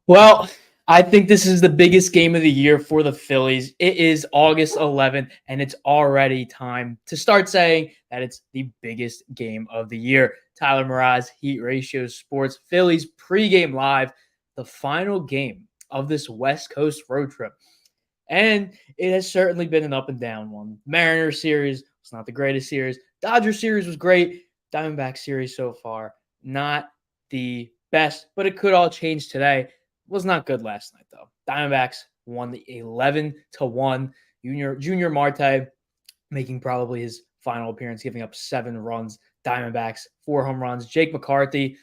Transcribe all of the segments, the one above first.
Well, I think this is the biggest game of the year for the Phillies. It is August 11th, and it's already time to start saying that it's the biggest game of the year. Tyler Mraz, Heat Ratio Sports, Phillies pregame live, the final game of this West Coast road trip. And it has certainly been an up and down one. Mariners series was not the greatest series. Dodger series was great. Diamondback series so far, not the best, but it could all change today. Was not good last night though. Diamondbacks won the 11-1. Junior Marte making probably his final appearance, giving up 7 runs. Diamondbacks 4 home runs. Jake McCarthy,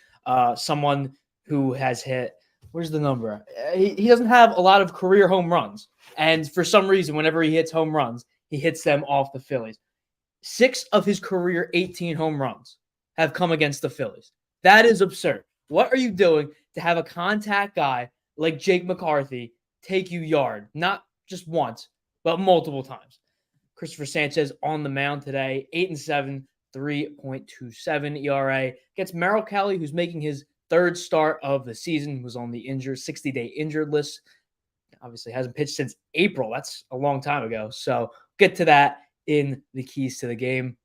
someone who has hit. Where's the number? He doesn't have a lot of career home runs, and for some reason, whenever he hits home runs, he hits them off the Phillies. 6 of his career 18 home runs have come against the Phillies. That is absurd. What are you doing to have a contact guy like Jake McCarthy take you yard? Not just once, but multiple times. Christopher Sanchez on the mound today, 8-7, 3.27 ERA. Gets Merrill Kelly, who's making his third start of the season, was on the 60-day injured list. Obviously hasn't pitched since April. That's a long time ago. So get to that in the keys to the game.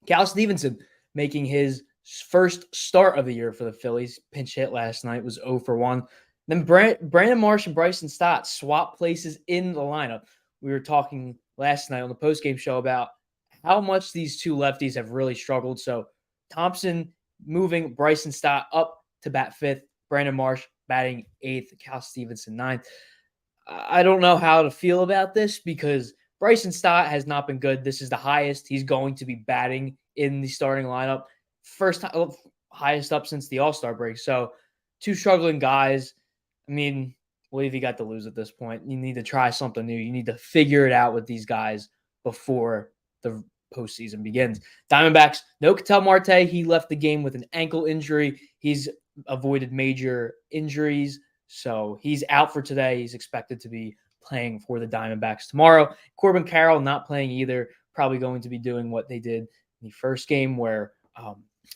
Cal Stevenson making his first start of the year for the Phillies. Pinch hit last night, was 0 for 1. Then Brandon Marsh and Bryson Stott swap places in the lineup. We were talking last night on the postgame show about how much these two lefties have really struggled. So Thompson moving Bryson Stott up to bat 5th, Brandon Marsh batting 8th, Cal Stevenson 9th. I don't know how to feel about this because Bryson Stott has not been good. This is the highest he's going to be batting in the starting lineup. First time, highest up since the All-Star break. So two struggling guys. I mean, what have you got to lose at this point? You need to try something new. You need to figure it out with these guys before the postseason begins. Diamondbacks, no Ketel Marte. He left the game with an ankle injury. He's avoided major injuries, so he's out for today. He's expected to be playing for the Diamondbacks tomorrow. Corbin Carroll not playing either. Probably going to be doing what they did in the first game where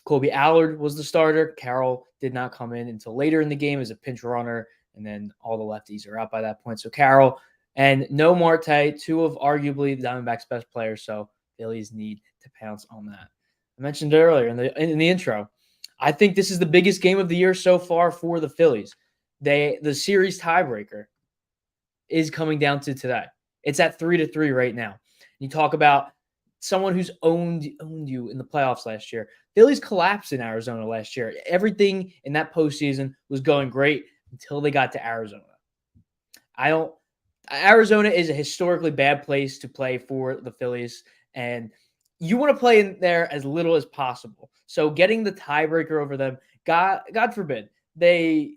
Colby Allard was the starter. Carroll did not come in until later in the game as a pinch runner, and then all the lefties are out by that point. So Carroll and no Marte, two of arguably the Diamondbacks' best players. So Phillies need to pounce on that. I mentioned earlier in the intro, I think this is the biggest game of the year so far for the Phillies. The series tiebreaker is coming down to today. It's at 3-3 right now. You talk about someone who's owned you in the playoffs last year. Phillies collapsed in Arizona last year. Everything in that postseason was going great until they got to Arizona. Arizona is a historically bad place to play for the Phillies, and you want to play in there as little as possible. So getting the tiebreaker over them, God forbid, that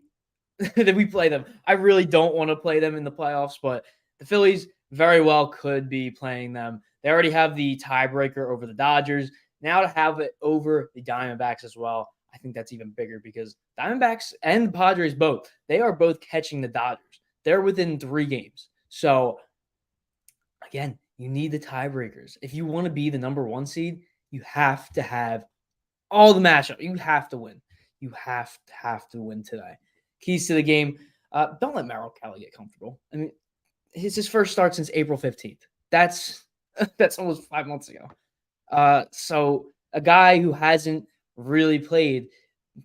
we play them. I really don't want to play them in the playoffs, but the Phillies very well could be playing them. They already have the tiebreaker over the Dodgers. Now to have it over the Diamondbacks as well, I think that's even bigger because Diamondbacks and the Padres both, they are both catching the Dodgers. They're within 3 games. So, again, you need the tiebreakers. If you want to be the number 1 seed, you have to have all the matchup. You have to win. You have to win today. Keys to the game. Don't let Merrill Kelly get comfortable. I mean, his first start since April 15th. That's almost 5 months ago. So a guy who hasn't really played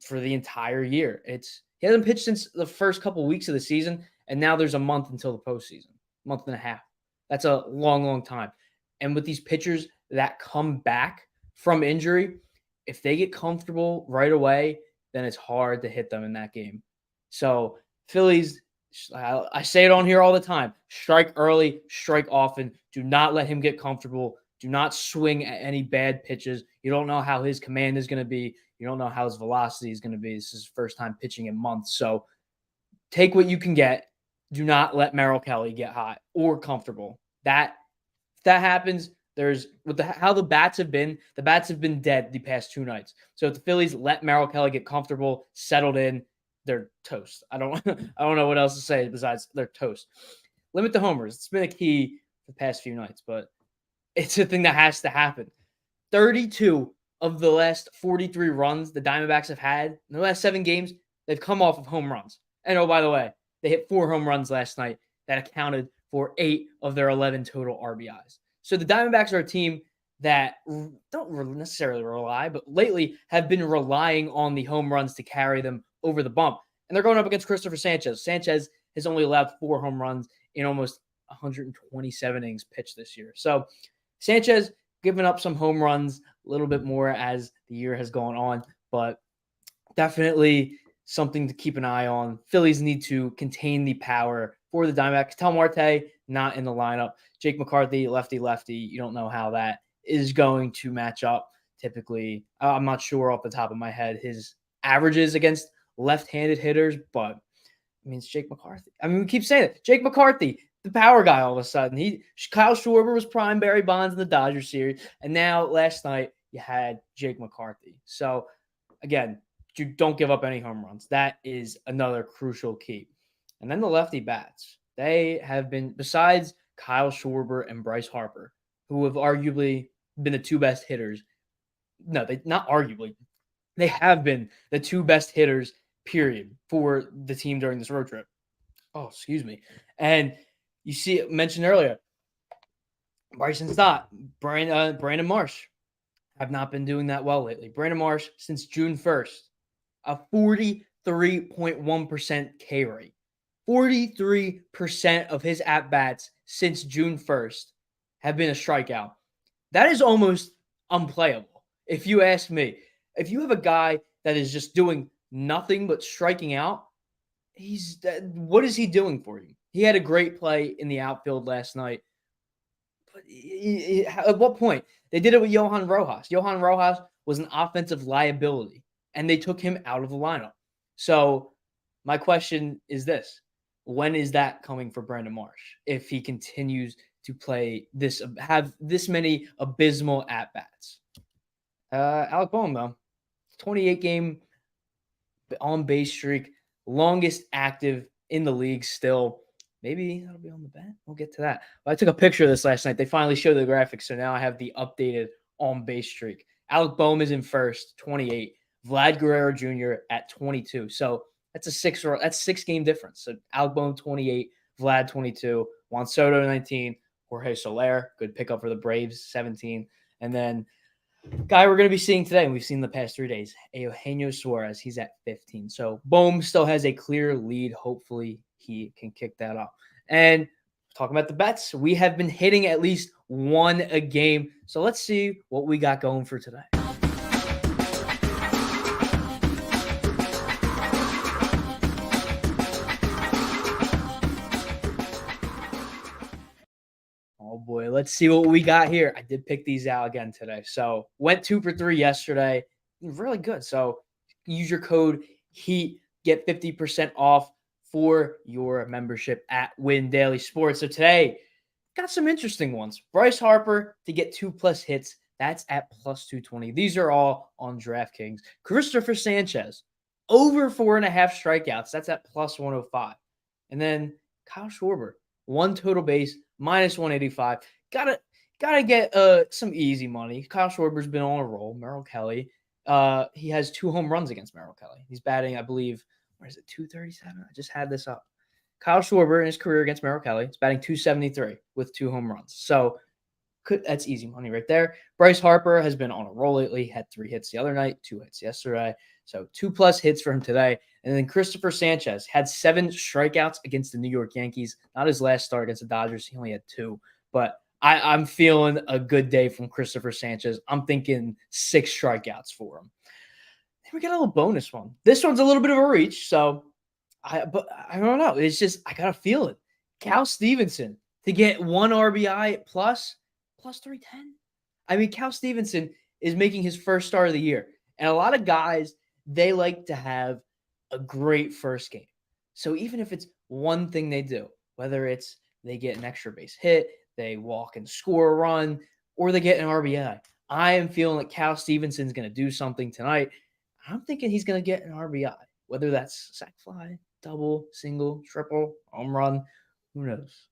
for the entire year. He hasn't pitched since the first couple weeks of the season, and now there's a month until the postseason. Month and a half. That's a long, long time. And with these pitchers that come back from injury, if they get comfortable right away, then it's hard to hit them in that game. So Phillies, I say it on here all the time, strike early, strike often. Do not let him get comfortable. Do not swing at any bad pitches. You don't know how his command is going to be. You don't know how his velocity is going to be. This is his first time pitching in months. So take what you can get. Do not let Merrill Kelly get hot or comfortable. If that happens, how the bats have been dead the past 2 nights. So if the Phillies let Merrill Kelly get comfortable, settled in, they're toast. I don't know what else to say besides they're toast. Limit the homers. It's been a key the past few nights, but it's a thing that has to happen. 32 of the last 43 runs the Diamondbacks have had in the last 7 games, they've come off of home runs. And oh, by the way, They hit 4 home runs last night that accounted for 8 of their 11 total RBIs. So the Diamondbacks are a team that don't necessarily rely, but lately have been relying on the home runs to carry them over the bump. And they're going up against Christopher Sanchez. Sanchez has only allowed 4 home runs in almost 127 innings pitched this year. So Sanchez giving up some home runs a little bit more as the year has gone on, but definitely something to keep an eye on. Phillies need to contain the power for the Diamondbacks. Tel Marte not in the lineup. Jake McCarthy, lefty. You don't know how that is going to match up. Typically, I'm not sure off the top of my head his averages against left-handed hitters, but I mean, it's Jake McCarthy. I mean, we keep saying it. Jake McCarthy, the power guy all of a sudden. Kyle Schwarber was prime Barry Bonds in the Dodgers series, and now last night you had Jake McCarthy. So again, you don't give up any home runs. That is another crucial key. And then the lefty bats. They have been, besides Kyle Schwarber and Bryce Harper, who have arguably been the 2 best hitters. No, they not arguably. They have been the 2 best hitters, period, for the team during this road trip. Oh, excuse me. And you see, mentioned earlier, Bryson Stott, Brandon Marsh have not been doing that well lately. Brandon Marsh, since June 1st, a 43.1% K rate. 43% of his at-bats since June 1st have been a strikeout. That is almost unplayable, if you ask me. If you have a guy that is just doing nothing but striking out, what is he doing for you? He had a great play in the outfield last night. But at what point? They did it with Johan Rojas. Johan Rojas was an offensive liability, and they took him out of the lineup. So my question is this. When is that coming for Brandon Marsh if he continues to have this many abysmal at-bats? Alec Bohm, though, 28-game on-base streak, longest active in the league still. Maybe that'll be on the bet. We'll get to that. But I took a picture of this last night. They finally showed the graphics, so now I have the updated on-base streak. Alec Bohm is in first, 28. Vlad Guerrero Jr. at 22. So that's a 6-game difference. So Alec Bohm 28, Vlad 22, Juan Soto 19, Jorge Soler, good pickup for the Braves, 17, and then guy we're going to be seeing today, and we've seen the past 3 days, Eugenio Suarez. He's at 15. So Bohm still has a clear lead. Hopefully he can kick that up. And talking about the bets, we have been hitting at least one a game. So let's see what we got going for today. Oh boy, let's see what we got here. I did pick these out again today. So went 2 for 3 yesterday. Really good. So use your code HEAT, get 50% off for your membership at Win Daily Sports. So today, got some interesting ones. Bryce Harper to get 2+ hits. That's at plus 220. These are all on DraftKings. Christopher Sanchez, over 4.5 strikeouts. That's at plus 105. And then Kyle Schwarber, 1 total base, minus 185. Gotta get some easy money. Kyle Schwarber's been on a roll. Merrill Kelly. He has 2 home runs against Merrill Kelly. He's batting, I believe, where is it, 237? I just had this up. Kyle Schwarber in his career against Merrill Kelly is batting 273 with 2 home runs. So that's easy money right there. Bryce Harper has been on a roll lately. Had 3 hits the other night, 2 hits yesterday. So 2+ hits for him today. And then Christopher Sanchez had 7 strikeouts against the New York Yankees. Not his last start against the Dodgers. He only had 2. But I'm feeling a good day from Christopher Sanchez. I'm thinking 6 strikeouts for him. Then we got a little bonus one. This one's a little bit of a reach, so I don't know. It's just I gotta feel it. Cal Stevenson to get 1 RBI plus 310. I mean, Cal Stevenson is making his first start of the year, and a lot of guys, they like to have a great first game. So even if it's one thing they do, whether it's they get an extra base hit, they walk and score a run, or they get an RBI, I am feeling that Cal Stevenson's going to do something tonight. I'm thinking he's going to get an RBI, whether that's sac fly, double, single, triple, home run, who knows?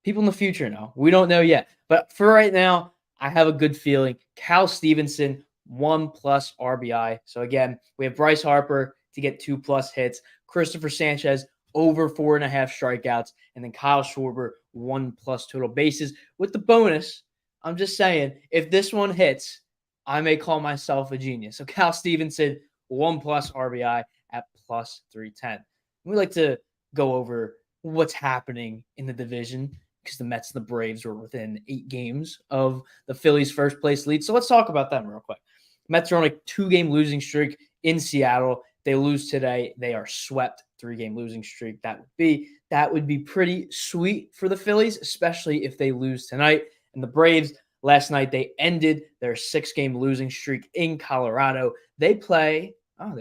People in the future know. We don't know yet. But for right now, I have a good feeling. Cal Stevenson, 1+ RBI. So again, we have Bryce Harper to get 2+ hits. Christopher Sanchez, over 4.5 strikeouts, and then Kyle Schwarber 1+ total bases. With the bonus, I'm just saying, if this one hits, I may call myself a genius. So Cal Stevenson, 1+ RBI at plus 310. We like to go over what's happening in the division because the Mets and the Braves were within 8 games of the Phillies' first place lead. So let's talk about them real quick. Mets are on a 2-game losing streak in Seattle. They lose today, they are swept. 3-game losing streak. That would be pretty sweet for the Phillies, especially if they lose tonight. And the Braves, last night, they ended their 6-game losing streak in Colorado. They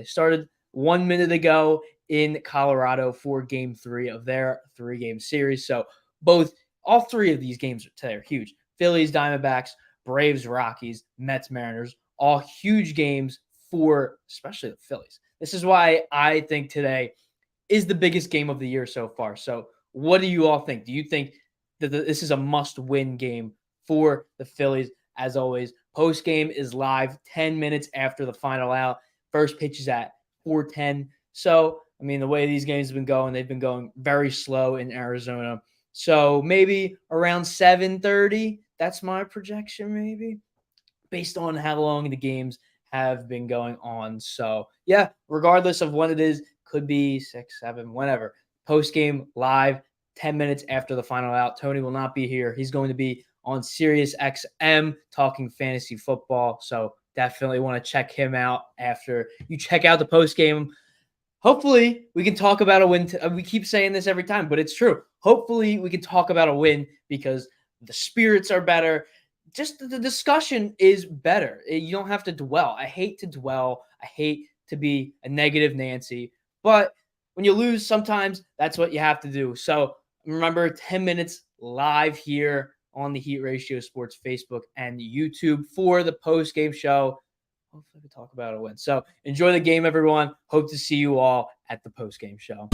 started 1 minute ago in Colorado for game 3 of their 3-game series. So all 3 of these games today are huge. Phillies, Diamondbacks, Braves, Rockies, Mets, Mariners, all huge games for especially the Phillies. This is why I think today is the biggest game of the year so far. So what do you all think? Do you think that this is a must-win game for the Phillies? As always, post-game is live 10 minutes after the final out. First pitch is at 4:10. So, I mean, the way these games have been going, they've been going very slow in Arizona. So maybe around 7:30. That's my projection, maybe, based on how long the games have been going on. So, yeah, regardless of when it is, could be 6, 7, whenever. Post-game live 10 minutes after the final out. Tony will not be here. He's going to be on Sirius XM talking fantasy football. So definitely want to check him out after you check out the post-game. Hopefully, we can talk about a win. We keep saying this every time, but it's true. Hopefully, we can talk about a win because the spirits are better. Just the discussion is better. You don't have to dwell. I hate to dwell. I hate to be a negative Nancy. But when you lose, sometimes that's what you have to do. So remember, 10 minutes live here on the Heat Ratio Sports Facebook and YouTube for the post-game show. Hopefully we talk about a win. So enjoy the game, everyone. Hope to see you all at the post-game show.